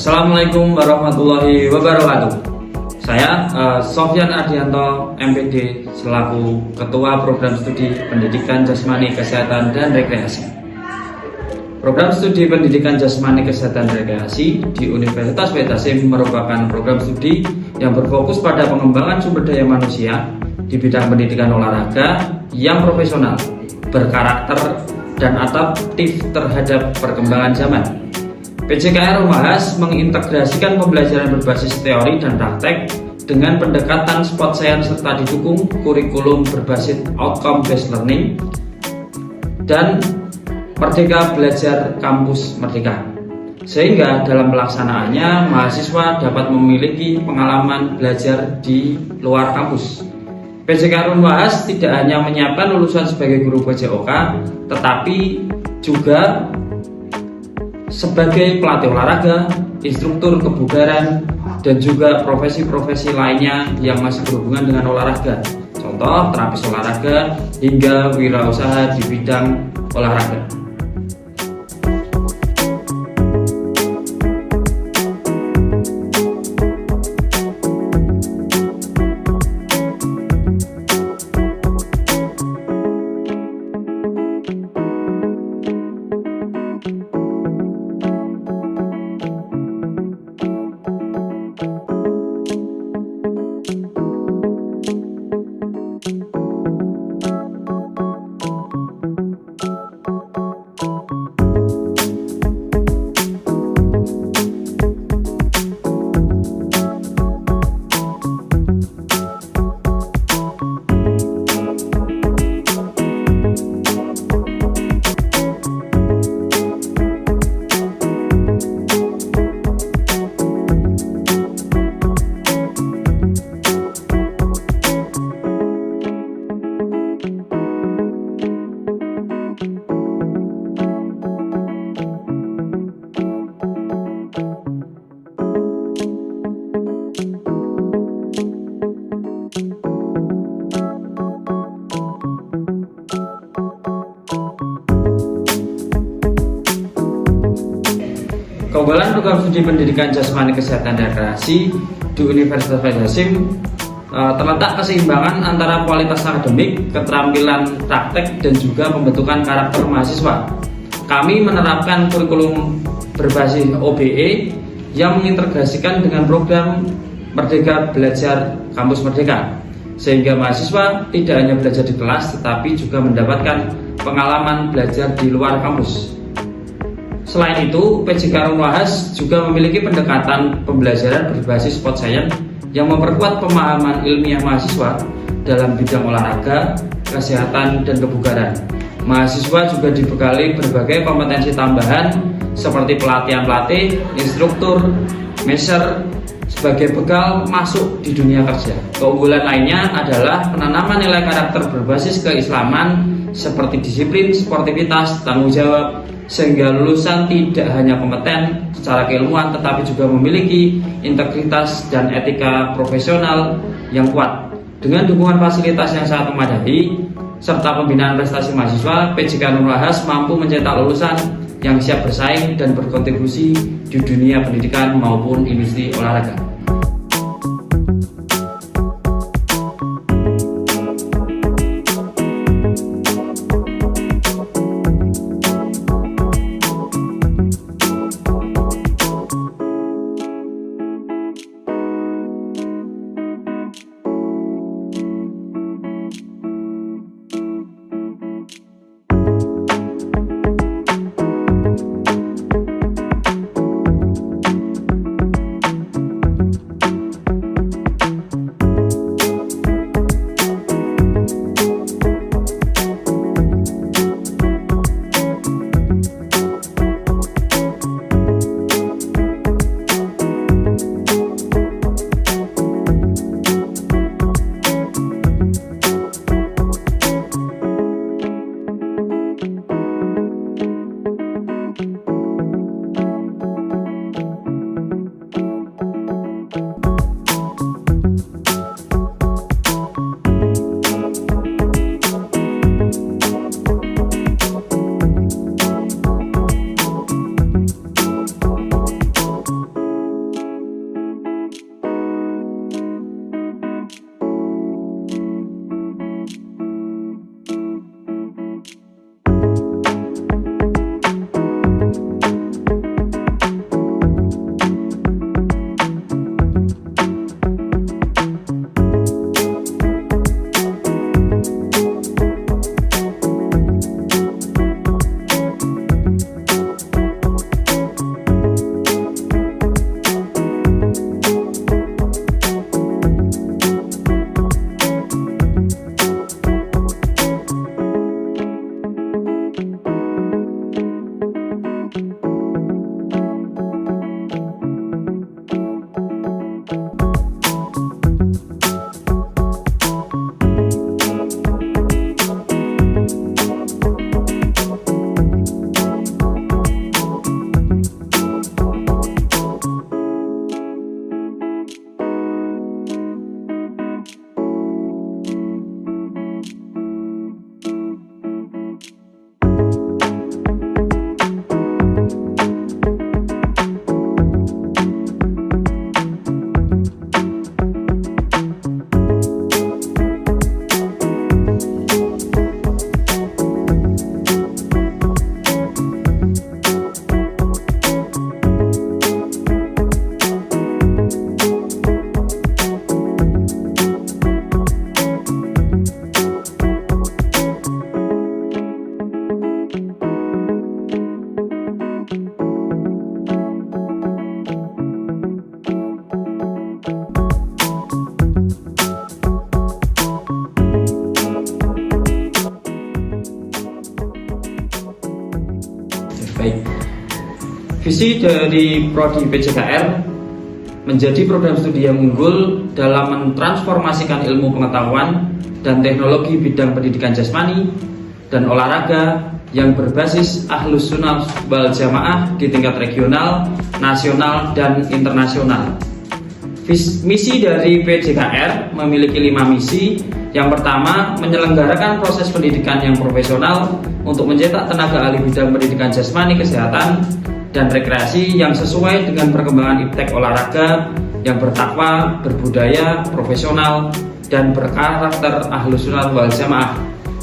Assalamualaikum warahmatullahi wabarakatuh. Saya Sofyan Ardianto, MPD, selaku Ketua Program Studi Pendidikan Jasmani Kesehatan dan Rekreasi. Program Studi Pendidikan Jasmani Kesehatan dan Rekreasi di Universitas Wetasim merupakan program studi yang berfokus pada pengembangan sumber daya manusia di bidang pendidikan olahraga yang profesional, berkarakter, dan adaptif terhadap perkembangan zaman. PJKR Unhas mengintegrasikan pembelajaran berbasis teori dan praktek dengan pendekatan sport science serta didukung kurikulum berbasis outcome based learning dan Merdeka Belajar Kampus Merdeka. Sehingga dalam pelaksanaannya mahasiswa dapat memiliki pengalaman belajar di luar kampus. PJKR Unhas tidak hanya menyiapkan lulusan sebagai guru PJOK, tetapi juga sebagai pelatih olahraga, instruktur kebugaran, dan juga profesi-profesi lainnya yang masih berhubungan dengan olahraga. Contoh, terapis olahraga hingga wirausaha di bidang olahraga. Keunggulan program studi pendidikan jasmani kesehatan dan rekreasi di Universitas Wetasim terletak keseimbangan antara kualitas akademik, keterampilan praktek, dan juga pembentukan karakter mahasiswa. Kami menerapkan kurikulum berbasis OBE yang mengintegrasikan dengan program Merdeka Belajar Kampus Merdeka, sehingga mahasiswa tidak hanya belajar di kelas tetapi juga mendapatkan pengalaman belajar di luar kampus. Selain itu, PJKR Unhas juga memiliki pendekatan pembelajaran berbasis sport science yang memperkuat pemahaman ilmiah mahasiswa dalam bidang olahraga, kesehatan, dan kebugaran. Mahasiswa juga dibekali berbagai kompetensi tambahan seperti pelatihan pelatih, instruktur, measure sebagai bekal masuk di dunia kerja. Keunggulan lainnya adalah penanaman nilai karakter berbasis keislaman seperti disiplin, sportivitas, tanggung jawab, sehingga lulusan tidak hanya kompeten secara keilmuan tetapi juga memiliki integritas dan etika profesional yang kuat. Dengan dukungan fasilitas yang sangat memadai serta pembinaan prestasi mahasiswa, PJKR Unhas mampu mencetak lulusan yang siap bersaing dan berkontribusi di dunia pendidikan maupun industri olahraga. Visi dari Prodi PJKR menjadi program studi yang unggul dalam mentransformasikan ilmu pengetahuan dan teknologi bidang pendidikan jasmani dan olahraga yang berbasis Ahlus Sunnah wal Jamaah di tingkat regional, nasional, dan internasional. Misi dari PJKR memiliki 5 misi. Yang pertama, menyelenggarakan proses pendidikan yang profesional untuk mencetak tenaga ahli bidang pendidikan jasmani, kesehatan, dan rekreasi yang sesuai dengan perkembangan iptek olahraga yang bertakwa, berbudaya, profesional, dan berkarakter Ahlus Sunnah wal Jamaah.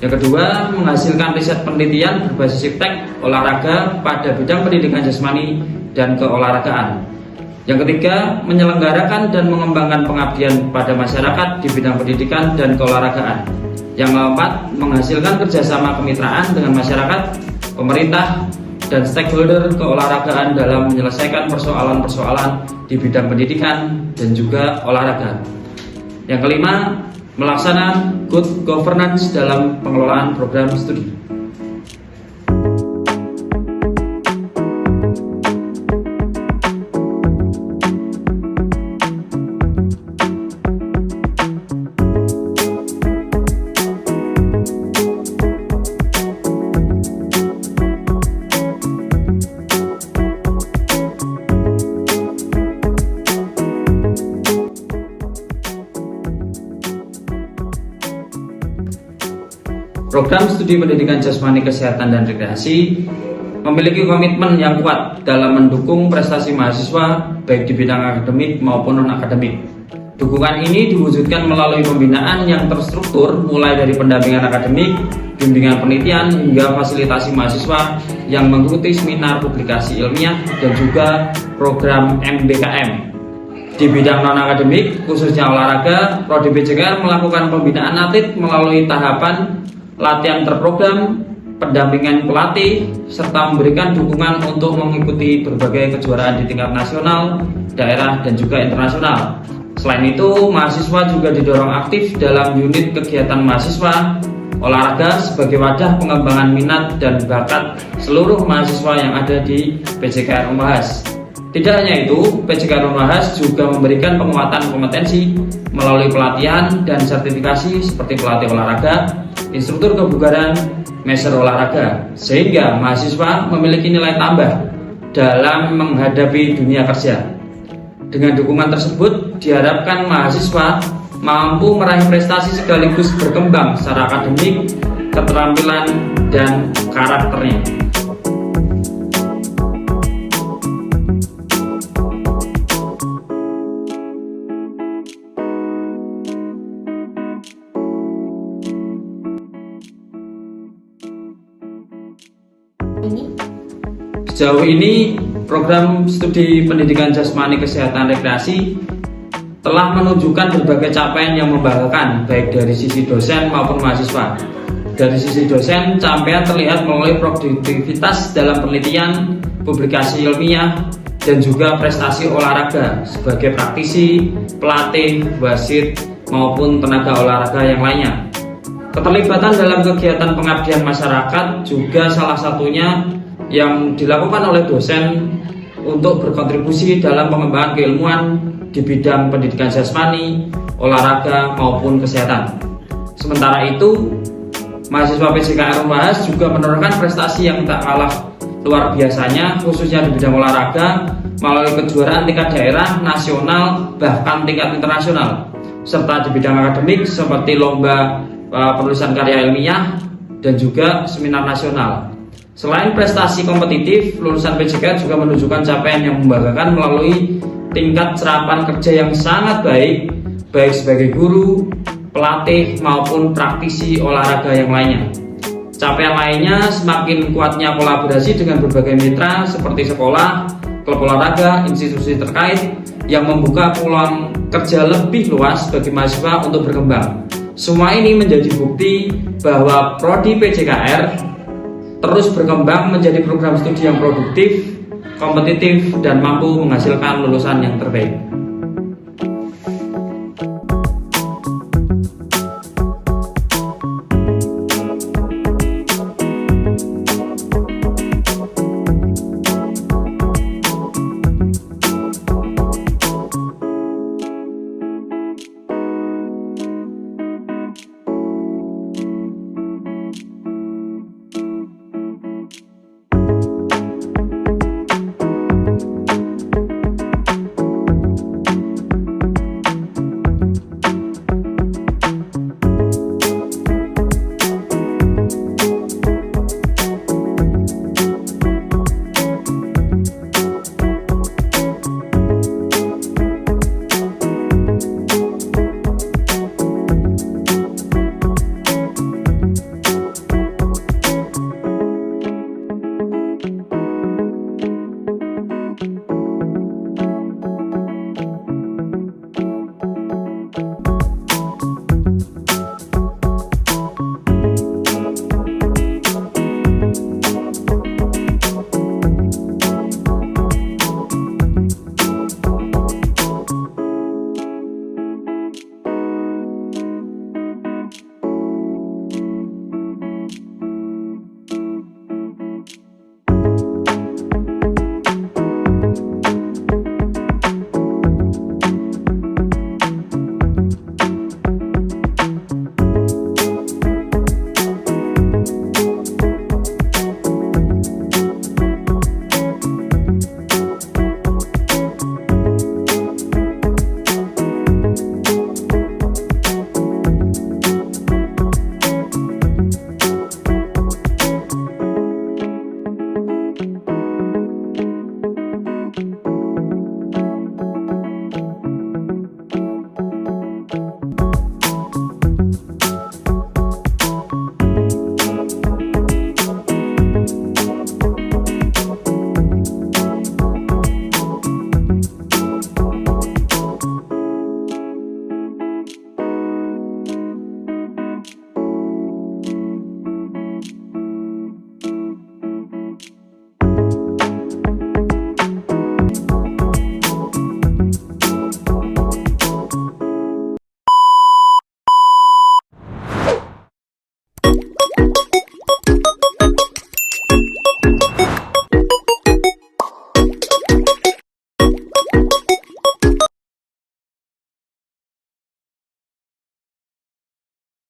Yang kedua, menghasilkan riset penelitian berbasis iptek olahraga pada bidang pendidikan jasmani dan keolahragaan. Yang ketiga, menyelenggarakan dan mengembangkan pengabdian pada masyarakat di bidang pendidikan dan keolahragaan. Yang keempat, menghasilkan kerjasama kemitraan dengan masyarakat, pemerintah, dan stakeholder keolahragaan dalam menyelesaikan persoalan-persoalan di bidang pendidikan dan juga olahraga. Yang kelima, melaksanakan good governance dalam pengelolaan program studi. Program Studi Pendidikan Jasmani, Kesehatan, dan Rekreasi memiliki komitmen yang kuat dalam mendukung prestasi mahasiswa baik di bidang akademik maupun non-akademik. Dukungan ini diwujudkan melalui pembinaan yang terstruktur mulai dari pendampingan akademik, bimbingan penelitian, hingga fasilitasi mahasiswa yang mengikuti seminar publikasi ilmiah dan juga program MBKM. Di bidang non-akademik, khususnya olahraga, Prodi PJKR melakukan pembinaan atlet melalui tahapan latihan terprogram, pendampingan pelatih, serta memberikan dukungan untuk mengikuti berbagai kejuaraan di tingkat nasional, daerah, dan juga internasional. Selain itu, mahasiswa juga didorong aktif dalam unit kegiatan mahasiswa olahraga sebagai wadah pengembangan minat dan bakat seluruh mahasiswa yang ada di PJKR Unhas. Tidak hanya itu, PJKR Unhas juga memberikan penguatan kompetensi melalui pelatihan dan sertifikasi seperti pelatih olahraga, instruktur kebugaran, master olahraga, sehingga mahasiswa memiliki nilai tambah dalam menghadapi dunia kerja. Dengan dukungan tersebut, diharapkan mahasiswa mampu meraih prestasi sekaligus berkembang secara akademik, keterampilan, dan karakternya. Sejauh ini, program studi pendidikan jasmani, kesehatan, rekreasi telah menunjukkan berbagai capaian yang membanggakan baik dari sisi dosen maupun mahasiswa. Dari sisi dosen, capaian terlihat melalui produktivitas dalam penelitian, publikasi ilmiah, dan juga prestasi olahraga sebagai praktisi, pelatih, wasit, maupun tenaga olahraga yang lainnya. Keterlibatan dalam kegiatan pengabdian masyarakat juga salah satunya yang dilakukan oleh dosen untuk berkontribusi dalam pengembangan keilmuan di bidang pendidikan jasmani, olahraga, maupun kesehatan. Sementara itu, mahasiswa PJKR Unhas juga menorehkan prestasi yang tak kalah luar biasanya, khususnya di bidang olahraga melalui kejuaraan tingkat daerah, nasional, bahkan tingkat internasional, serta di bidang akademik seperti lomba penulisan karya ilmiah dan juga seminar nasional. Selain prestasi kompetitif, lulusan PJKR juga menunjukkan capaian yang membanggakan melalui tingkat serapan kerja yang sangat baik, baik sebagai guru, pelatih, maupun praktisi olahraga yang lainnya. Capaian lainnya semakin kuatnya kolaborasi dengan berbagai mitra seperti sekolah, klub olahraga, institusi terkait yang membuka peluang kerja lebih luas bagi mahasiswa untuk berkembang. Semua ini menjadi bukti bahwa Prodi PJKR terus berkembang menjadi program studi yang produktif, kompetitif, dan mampu menghasilkan lulusan yang terbaik.